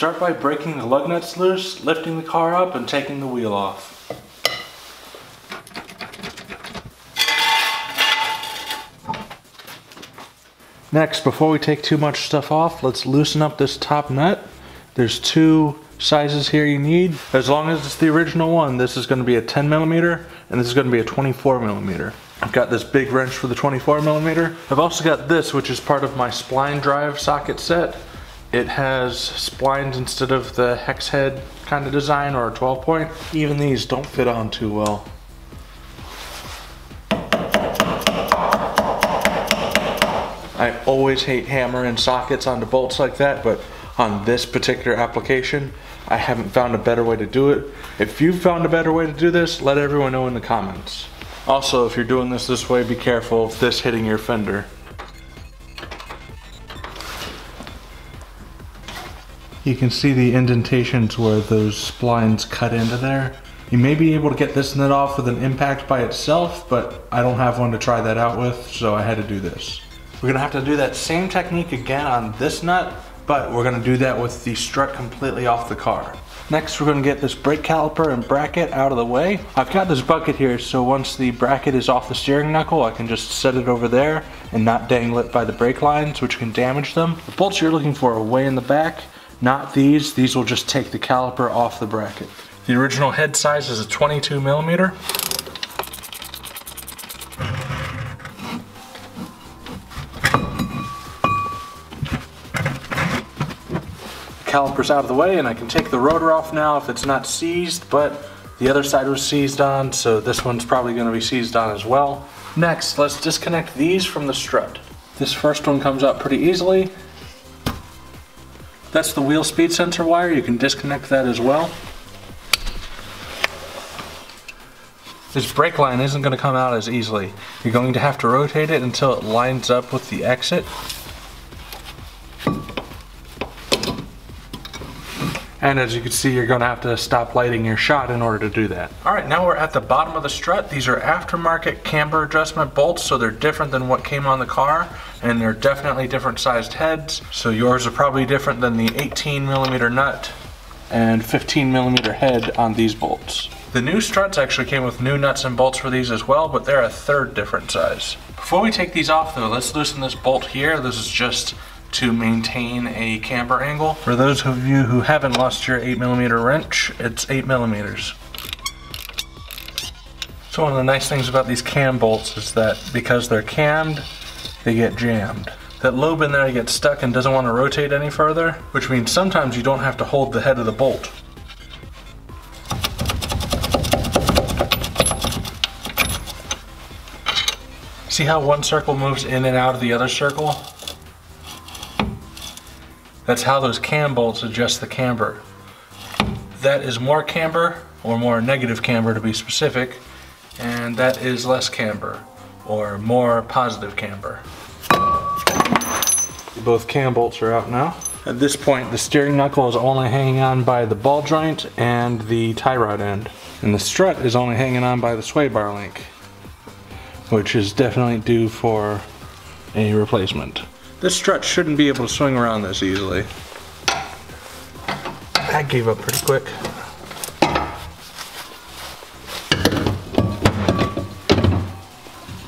Start by breaking the lug nuts loose, lifting the car up, and taking the wheel off. Next, before we take too much stuff off, let's loosen up this top nut. There's two sizes here you need. As long as it's the original one, this is going to be a 10 millimeter and this is going to be a 24 millimeter. I've got this big wrench for the 24 millimeter. I've also got this, which is part of my Spline Drive socket set. It has splines instead of the hex head kind of design or a 12 point. Even these don't fit on too well. I always hate hammering sockets onto bolts like that, but on this particular application, I haven't found a better way to do it. If you've found a better way to do this, let everyone know in the comments. Also, if you're doing this way, be careful of this hitting your fender. You can see the indentations where those splines cut into there. You may be able to get this nut off with an impact by itself, but I don't have one to try that out with, so I had to do this. We're gonna have to do that same technique again on this nut, but we're gonna do that with the strut completely off the car. Next, we're gonna get this brake caliper and bracket out of the way. I've got this bucket here, so once the bracket is off the steering knuckle, I can just set it over there and not dangle it by the brake lines, which can damage them. The bolts you're looking for are way in the back, not these. These will just take the caliper off the bracket. The original head size is a 22 millimeter. Caliper's out of the way and I can take the rotor off now if it's not seized, but the other side was seized on, so this one's probably going to be seized on as well. Next, let's disconnect these from the strut. This first one comes out pretty easily. That's the wheel speed sensor wire. You can disconnect that as well. This brake line isn't going to come out as easily. You're going to have to rotate it until it lines up with the exit. And as you can see, you're gonna have to stop lighting your shot in order to do that. All right, now we're at the bottom of the strut. These are aftermarket camber adjustment bolts, so they're different than what came on the car, and they're definitely different sized heads. So yours are probably different than the 18 millimeter nut and 15 millimeter head on these bolts. The new struts actually came with new nuts and bolts for these as well, but they're a third different size. Before we take these off though, let's loosen this bolt here. This is just to maintain a camber angle. For those of you who haven't lost your 8mm wrench, it's 8 millimeters. So one of the nice things about these cam bolts is that because they're cammed, they get jammed. That lobe in there gets stuck and doesn't want to rotate any further, which means sometimes you don't have to hold the head of the bolt. See how one circle moves in and out of the other circle? That's how those cam bolts adjust the camber. That is more camber, or more negative camber to be specific, and that is less camber, or more positive camber. Both cam bolts are out now. At this point, the steering knuckle is only hanging on by the ball joint and the tie rod end. And the strut is only hanging on by the sway bar link, which is definitely due for a replacement. This strut shouldn't be able to swing around this easily. That gave up pretty quick.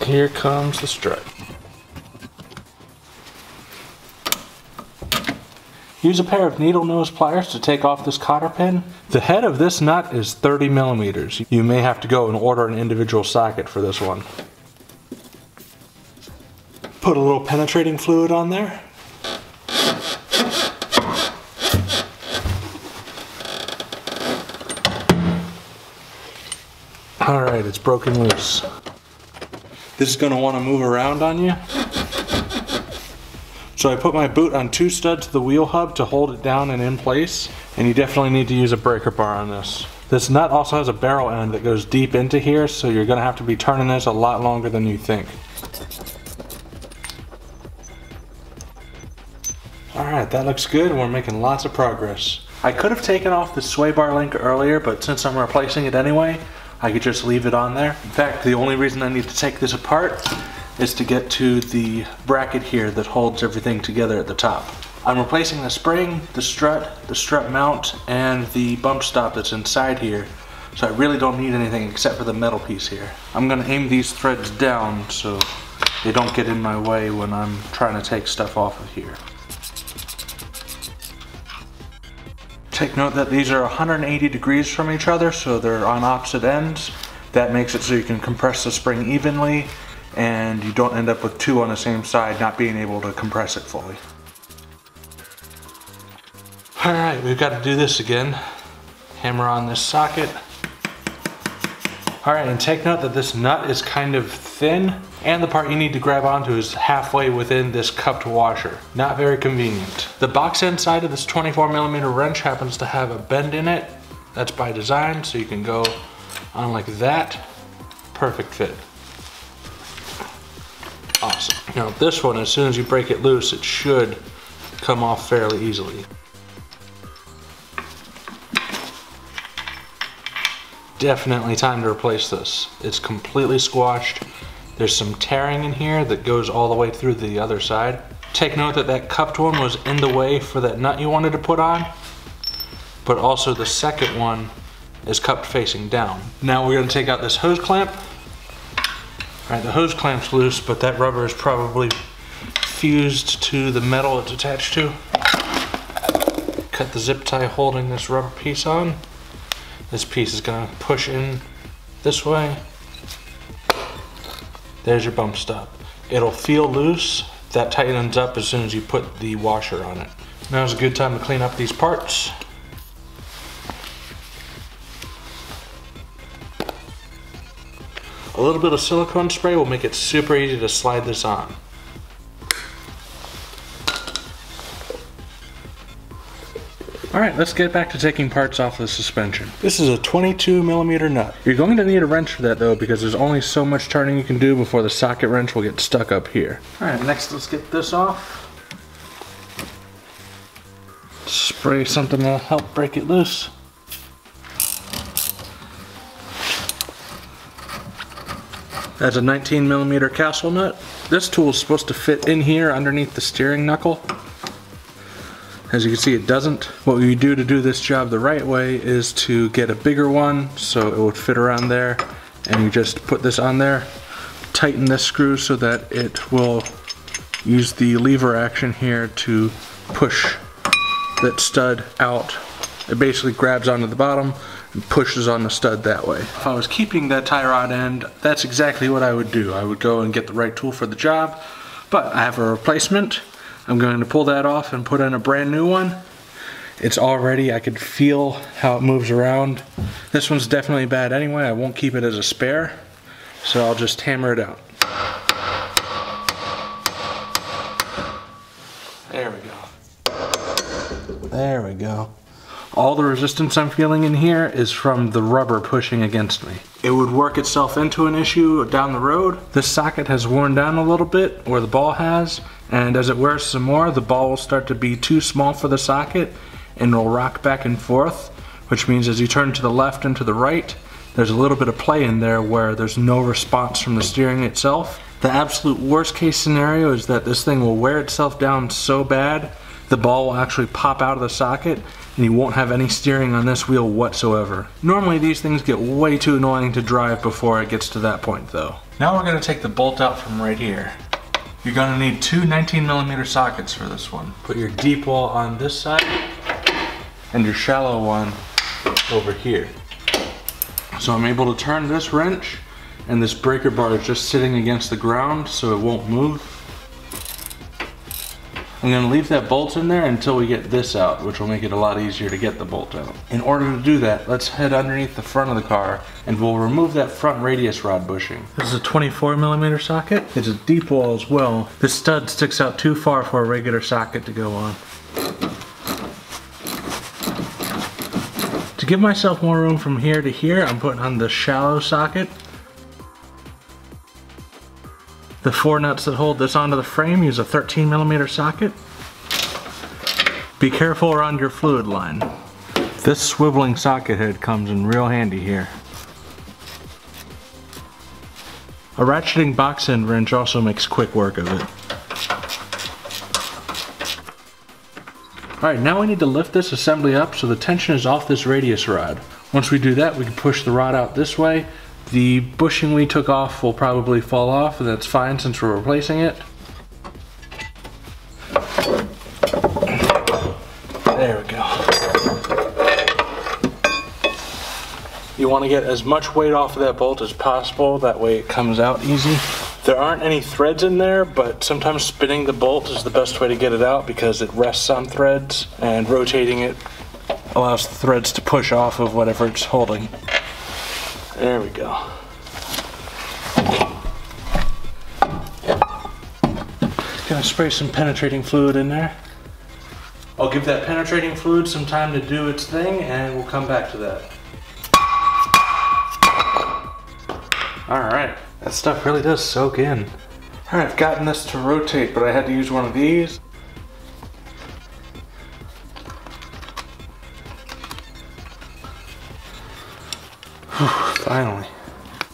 Here comes the strut. Use a pair of needle nose pliers to take off this cotter pin. The head of this nut is 30 millimeters. You may have to go and order an individual socket for this one. Put a little penetrating fluid on there. Alright, it's broken loose. This is going to want to move around on you. So I put my boot on 2 studs to the wheel hub to hold it down and in place, and you definitely need to use a breaker bar on this. This nut also has a barrel end that goes deep into here, so you're going to have to be turning this a lot longer than you think. Alright, that looks good and we're making lots of progress. I could have taken off the sway bar link earlier, but since I'm replacing it anyway, I could just leave it on there. In fact, the only reason I need to take this apart is to get to the bracket here that holds everything together at the top. I'm replacing the spring, the strut mount, and the bump stop that's inside here. So I really don't need anything except for the metal piece here. I'm gonna aim these threads down so they don't get in my way when I'm trying to take stuff off of here. Take note that these are 180 degrees from each other, so they're on opposite ends. That makes it so you can compress the spring evenly and you don't end up with two on the same side not being able to compress it fully. Alright, we've got to do this again. Hammer on this socket. Alright, and take note that this nut is kind of thin, and the part you need to grab onto is halfway within this cupped washer. Not very convenient. The box end side of this 24mm wrench happens to have a bend in it. That's by design, so you can go on like that. Perfect fit. Awesome. Now this one, as soon as you break it loose, it should come off fairly easily. Definitely time to replace this. It's completely squashed. There's some tearing in here that goes all the way through the other side. Take note that that cupped one was in the way for that nut you wanted to put on, but also the second one is cupped facing down. Now we're going to take out this hose clamp. Alright, the hose clamp's loose, but that rubber is probably fused to the metal it's attached to. Cut the zip tie holding this rubber piece on. This piece is going to push in this way. There's your bump stop. It'll feel loose. That tightens up as soon as you put the washer on it. Now's a good time to clean up these parts. A little bit of silicone spray will make it super easy to slide this on. Alright, let's get back to taking parts off the suspension. This is a 22mm nut. You're going to need a wrench for that though, because there's only so much turning you can do before the socket wrench will get stuck up here. Alright, next let's get this off. Spray something to help break it loose. That's a 19mm castle nut. This tool is supposed to fit in here underneath the steering knuckle. As you can see, it doesn't. What we do to do this job the right way is to get a bigger one so it would fit around there, and you just put this on there, tighten this screw so that it will use the lever action here to push that stud out. It basically grabs onto the bottom and pushes on the stud that way. If I was keeping that tie rod end, that's exactly what I would do. I would go and get the right tool for the job, but I have a replacement. I'm going to pull that off and put in a brand new one. It's all ready. I could feel how it moves around. This one's definitely bad anyway. I won't keep it as a spare, so I'll just hammer it out. There we go. There we go. All the resistance I'm feeling in here is from the rubber pushing against me. It would work itself into an issue down the road. This socket has worn down a little bit, or the ball has, and as it wears some more, the ball will start to be too small for the socket and it'll rock back and forth, which means as you turn to the left and to the right, there's a little bit of play in there where there's no response from the steering itself. The absolute worst case scenario is that this thing will wear itself down so bad the ball will actually pop out of the socket and you won't have any steering on this wheel whatsoever. Normally these things get way too annoying to drive before it gets to that point though. Now we're going to take the bolt out from right here. You're going to need two 19mm sockets for this one. Put your deep wall on this side and your shallow one over here. So I'm able to turn this wrench and this breaker bar is just sitting against the ground so it won't move. I'm going to leave that bolt in there until we get this out, which will make it a lot easier to get the bolt out. In order to do that, let's head underneath the front of the car and we'll remove that front radius rod bushing. This is a 24mm socket. It's a deep wall as well. This stud sticks out too far for a regular socket to go on. To give myself more room from here to here, I'm putting on the shallow socket. The four nuts that hold this onto the frame use a 13mm socket. Be careful around your fluid line. This swiveling socket head comes in real handy here. A ratcheting box end wrench also makes quick work of it. Alright, now we need to lift this assembly up so the tension is off this radius rod. Once we do that, we can push the rod out this way. The bushing we took off will probably fall off, and that's fine since we're replacing it. There we go. You want to get as much weight off of that bolt as possible, that way it comes out easy. There aren't any threads in there, but sometimes spinning the bolt is the best way to get it out because it rests on threads, and rotating it allows the threads to push off of whatever it's holding. There we go. Gonna spray some penetrating fluid in there. I'll give that penetrating fluid some time to do its thing, and we'll come back to that. Alright, that stuff really does soak in. Alright, I've gotten this to rotate, but I had to use one of these. Finally.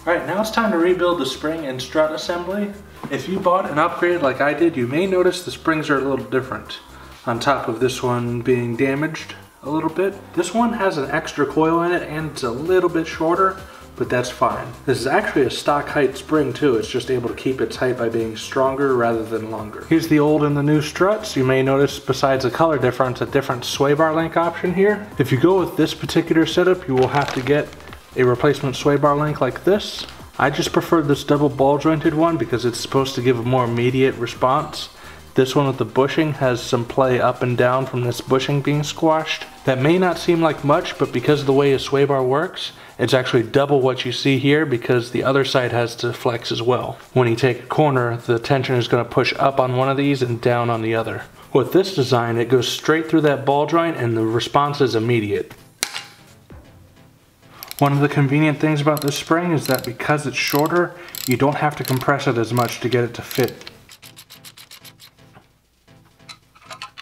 Alright, now it's time to rebuild the spring and strut assembly. If you bought an upgrade like I did, you may notice the springs are a little different. On top of this one being damaged a little bit. This one has an extra coil in it and it's a little bit shorter, but that's fine. This is actually a stock height spring too. It's just able to keep its height by being stronger rather than longer. Here's the old and the new struts. You may notice besides the color difference, a different sway bar link option here. If you go with this particular setup, you will have to get a replacement sway bar link like this. I just prefer this double ball jointed one because it's supposed to give a more immediate response. This one with the bushing has some play up and down from this bushing being squashed. That may not seem like much, but because of the way a sway bar works, it's actually double what you see here because the other side has to flex as well. When you take a corner, the tension is going to push up on one of these and down on the other. With this design, it goes straight through that ball joint and the response is immediate. One of the convenient things about this spring is that because it's shorter, you don't have to compress it as much to get it to fit.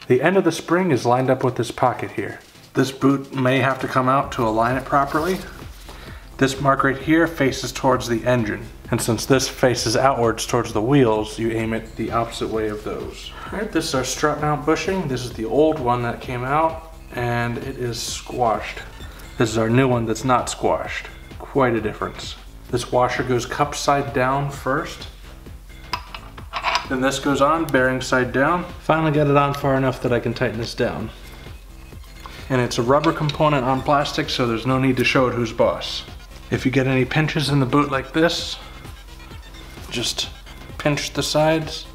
The end of the spring is lined up with this pocket here. This boot may have to come out to align it properly. This mark right here faces towards the engine. And since this faces outwards towards the wheels, you aim it the opposite way of those. Alright, this is our strut mount bushing. This is the old one that came out, and it is squashed. This is our new one that's not squashed. Quite a difference. This washer goes cup side down first. Then this goes on, bearing side down. Finally got it on far enough that I can tighten this down. And it's a rubber component on plastic, so there's no need to show it who's boss. If you get any pinches in the boot like this, just pinch the sides,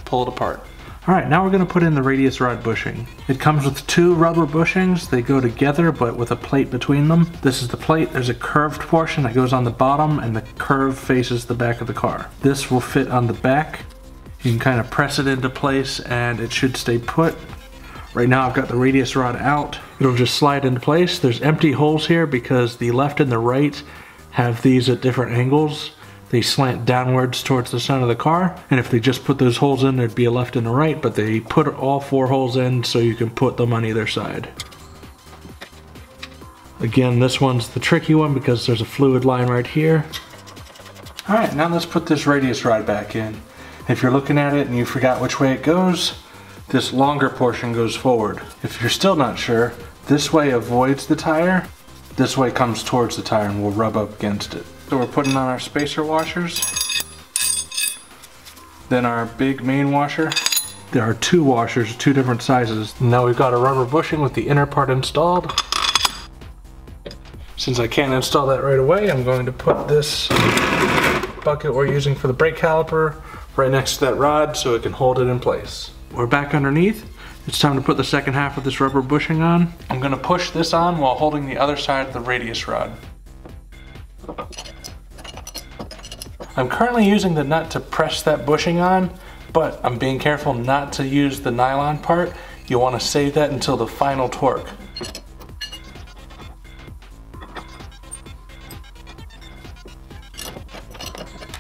pull it apart. Alright, now we're going to put in the radius rod bushing. It comes with two rubber bushings. They go together but with a plate between them. This is the plate. There's a curved portion that goes on the bottom and the curve faces the back of the car. This will fit on the back. You can kind of press it into place and it should stay put. Right now I've got the radius rod out. It'll just slide into place. There's empty holes here because the left and the right have these at different angles. They slant downwards towards the center of the car, and if they just put those holes in, there'd be a left and a right, but they put all four holes in so you can put them on either side. Again, this one's the tricky one because there's a fluid line right here. Alright, now let's put this radius rod back in. If you're looking at it and you forgot which way it goes, this longer portion goes forward. If you're still not sure, this way avoids the tire, this way comes towards the tire and will rub up against it. So we're putting on our spacer washers, then our big main washer. There are two washers, two different sizes. Now we've got a rubber bushing with the inner part installed. Since I can't install that right away, I'm going to put this bucket we're using for the brake caliper right next to that rod so it can hold it in place. We're back underneath. It's time to put the second half of this rubber bushing on. I'm going to push this on while holding the other side of the radius rod. I'm currently using the nut to press that bushing on, but I'm being careful not to use the nylon part. You want to save that until the final torque.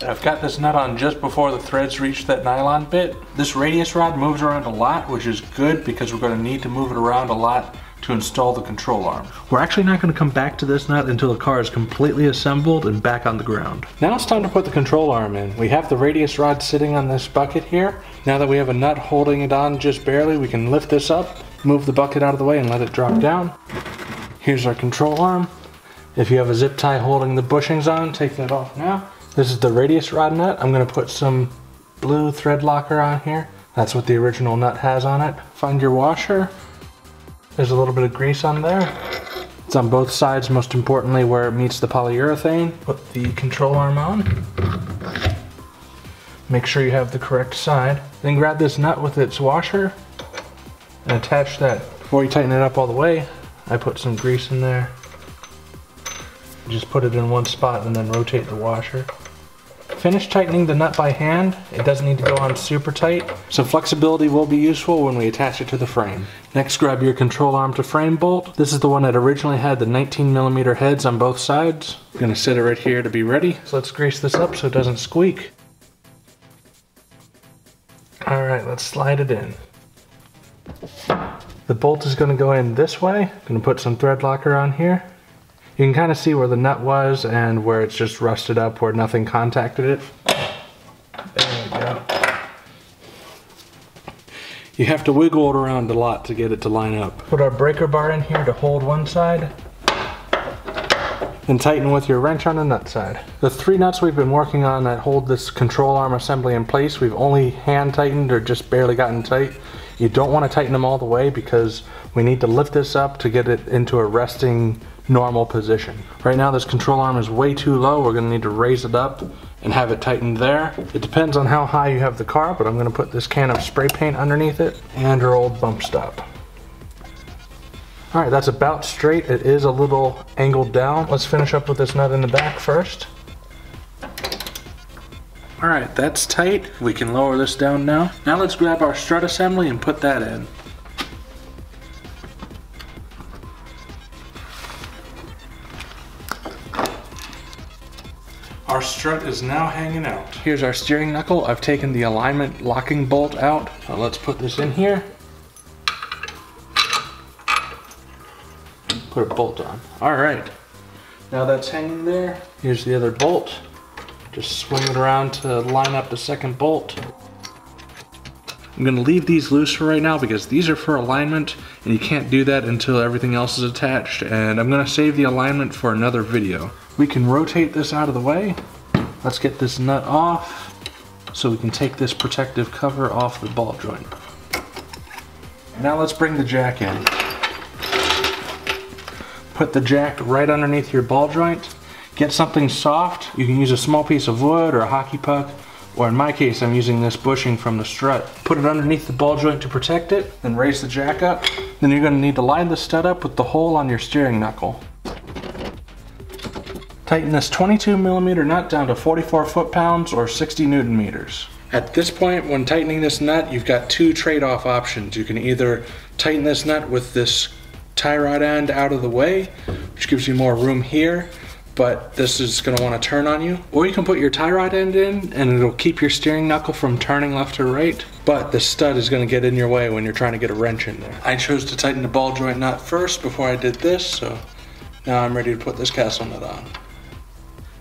I've got this nut on just before the threads reach that nylon bit. This radius rod moves around a lot, which is good because we're going to need to move it around a lot to install the control arm. We're actually not going to come back to this nut until the car is completely assembled and back on the ground. Now it's time to put the control arm in. We have the radius rod sitting on this bucket here. Now that we have a nut holding it on just barely, we can lift this up, move the bucket out of the way and let it drop down. Here's our control arm. If you have a zip tie holding the bushings on, take that off now. This is the radius rod nut. I'm gonna put some blue thread locker on here. That's what the original nut has on it. Find your washer. There's a little bit of grease on there. It's on both sides, most importantly where it meets the polyurethane. Put the control arm on. Make sure you have the correct side. Then grab this nut with its washer and attach that. Before you tighten it up all the way, I put some grease in there. Just put it in one spot and then rotate the washer. Finish tightening the nut by hand. It doesn't need to go on super tight. Some flexibility will be useful when we attach it to the frame. Next, grab your control arm to frame bolt. This is the one that originally had the 19mm heads on both sides. I'm gonna set it right here to be ready. So let's grease this up so it doesn't squeak. All right, let's slide it in. The bolt is gonna go in this way. I'm gonna put some thread locker on here. You can kind of see where the nut was and where it's just rusted up, where nothing contacted it. There we go. You have to wiggle it around a lot to get it to line up. Put our breaker bar in here to hold one side. Then tighten with your wrench on the nut side. The 3 nuts we've been working on that hold this control arm assembly in place, we've only hand tightened or just barely gotten tight. You don't want to tighten them all the way because we need to lift this up to get it into a resting normal position. Right now this control arm is way too low. We're gonna need to raise it up and have it tightened there. It depends on how high you have the car, but I'm gonna put this can of spray paint underneath it and our old bump stop. All right, that's about straight. It is a little angled down. Let's finish up with this nut in the back first. All right, that's tight. We can lower this down now. Now let's grab our strut assembly and put that in. Our strut is now hanging out. Here's our steering knuckle. I've taken the alignment locking bolt out. Now let's put this in here. Put a bolt on. All right, now that's hanging there. Here's the other bolt. Just swing it around to line up the second bolt. I'm gonna leave these loose for right now because these are for alignment and you can't do that until everything else is attached, and I'm gonna save the alignment for another video. We can rotate this out of the way. Let's get this nut off so we can take this protective cover off the ball joint. Now let's bring the jack in. Put the jack right underneath your ball joint. Get something soft. You can use a small piece of wood or a hockey puck, or in my case I'm using this bushing from the Strut. Put it underneath the ball joint to protect it, then raise the jack up. Then you're going to need to line the stud up with the hole on your steering knuckle. Tighten this 22mm nut down to 44 foot-pounds or 60 Newton meters. At this point, when tightening this nut, you've got 2 trade-off options. You can either tighten this nut with this tie rod end out of the way, which gives you more room here, but this is going to want to turn on you. Or you can put your tie rod end in and it'll keep your steering knuckle from turning left or right, but the stud is going to get in your way when you're trying to get a wrench in there. I chose to tighten the ball joint nut first before I did this, so now I'm ready to put this castle nut on.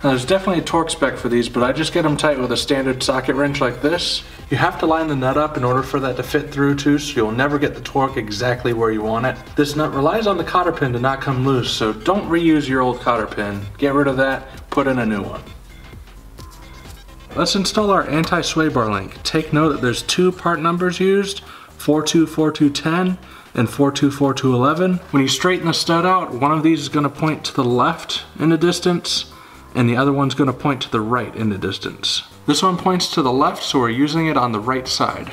Now there's definitely a torque spec for these, but I just get them tight with a standard socket wrench like this. You have to line the nut up in order for that to fit through too, so you'll never get the torque exactly where you want it. This nut relies on the cotter pin to not come loose, so don't reuse your old cotter pin. Get rid of that, put in a new one. Let's install our anti-sway bar link. Take note that there's 2 part numbers used, 424210 and 424211. When you straighten the stud out, one of these is going to point to the left in the distance, and the other one's going to point to the right in the distance. This one points to the left, so we're using it on the right side.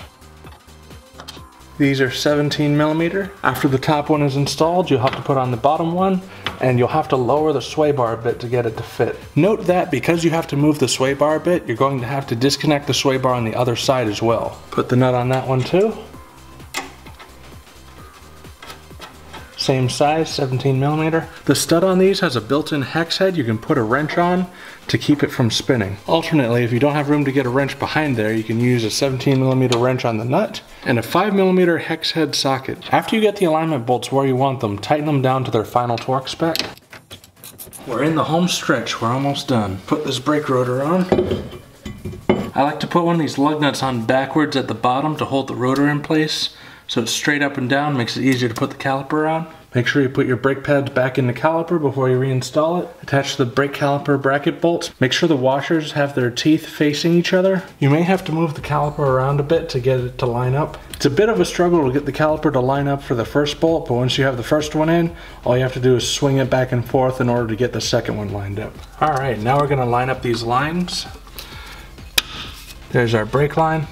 These are 17mm. After the top one is installed, you'll have to put on the bottom one, and you'll have to lower the sway bar a bit to get it to fit. Note that because you have to move the sway bar a bit, you're going to have to disconnect the sway bar on the other side as well. Put the nut on that one too. Same size, 17mm. The stud on these has a built-in hex head you can put a wrench on to keep it from spinning. Alternately, if you don't have room to get a wrench behind there, you can use a 17mm wrench on the nut and a 5mm hex head socket. After you get the alignment bolts where you want them, tighten them down to their final torque spec. We're in the home stretch, we're almost done. Put this brake rotor on. I like to put one of these lug nuts on backwards at the bottom to hold the rotor in place, so it's straight up and down, makes it easier to put the caliper on. Make sure you put your brake pads back in the caliper before you reinstall it. Attach the brake caliper bracket bolts. Make sure the washers have their teeth facing each other. You may have to move the caliper around a bit to get it to line up. It's a bit of a struggle to get the caliper to line up for the first bolt, but once you have the first one in, all you have to do is swing it back and forth in order to get the second one lined up. All right, now we're gonna line up these lines. There's our brake line.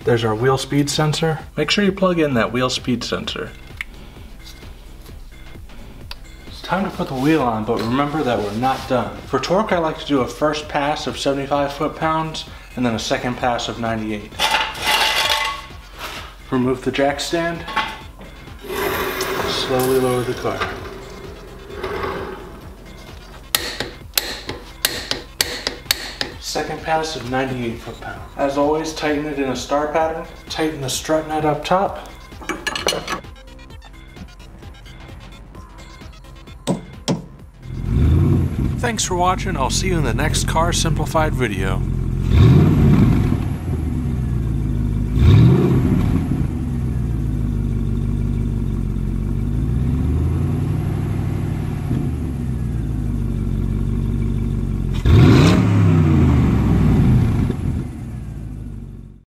There's our wheel speed sensor. Make sure you plug in that wheel speed sensor. It's time to put the wheel on, but remember that we're not done. For torque, I like to do a first pass of 75 foot-pounds and then a second pass of 98. Remove the jack stand. Slowly lower the car. Second pass of 98 foot-pounds. As always, tighten it in a star pattern. Tighten the strut nut up top. Thanks for watching. I'll see you in the next Car Simplified video.